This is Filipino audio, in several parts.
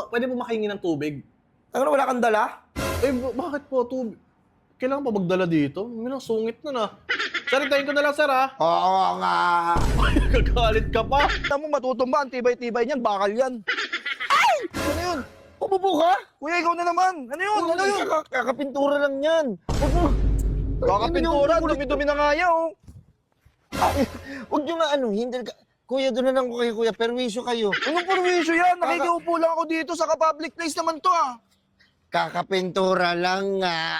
Pwede po makahingi ng tubig? Ano, wala kang dala? Eh, bakit po tubig? Kailangan pa magdala dito? May sungit na na. Sir, hintayin ko na lang, sir, ha? Oo nga. Gagalit ka pa. Tama mo, matutumba. Ang tibay-tibay niyan. Bakal yan. Ano yun? Umupo ka? Kuya, ikaw na naman. Ano yun? Ano yun? Kakapintura lang yan. Huwag mo. Kakapintura. Dumi-dumi na nga yan, oh. Huwag nyo nga ano, hindi ka. Kuya, doon na lang ko kayo, kuya. Perwisyo kayo. Anong perwisyo yan? Nakikiupo lang ako dito sa public place naman to, ah. Kakapintura lang nga.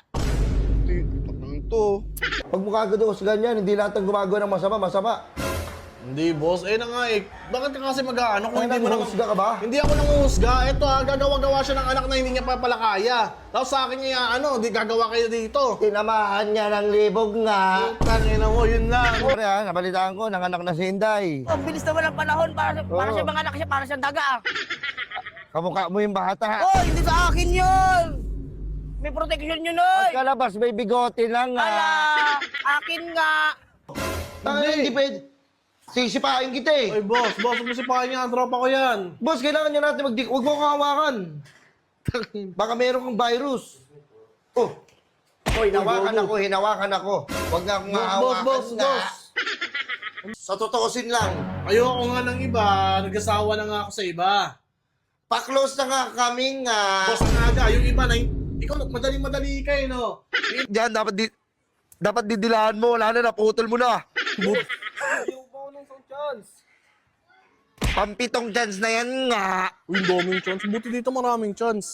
Ito. Pag mukha sa ganyan, hindi lahat ng gumagawa ng masama. Hindi, boss. Eh na nga eh. Bakit ka kasi mag-ano kung hindi mo naman... Nanguhusga ka ba? Hindi ako nanguhusga. Ito ha, gagawa-gawa siya ng anak na hindi niya pa pala kaya. Tapos sa akin niya, di gagawa kayo dito. Tinamaan niya ng libog nga. Tangina mo, yun lang. Siyempre ha, nabalitaan ko, nanganak na si Inday. Ang bilis naman ng panahon para Oo. sa mga anak siya, para siyang daga. Kamukha mo yung bata. Oh, hindi sa akin yun! May protection yun, oy! Pagkalabas, may bigote lang nga. Ala! Akin nga! Hindi pwede. Sisipain kita Oy, eh. boss, huwag mo sipahin niya. Tropa ko yan. Boss, kailangan niya natin huwag mo kong hawakan. Baka meron kang virus. Oh. Oh, hinawakan ako. Huwag nga akong hawakan Boss. Sa totoosin lang, Ayoko nga ng iba. Nag-asawa na nga ako sa iba. pa-close na nga kami nga. Boss, ang aga. Yung iba na... Ikaw, madali-madali ka eh, no? Diyan, dapat didilaan mo. Wala na, naputol mo na. Pampitong chance na yan nga. Uy, daming chance. Buti dito maraming chance.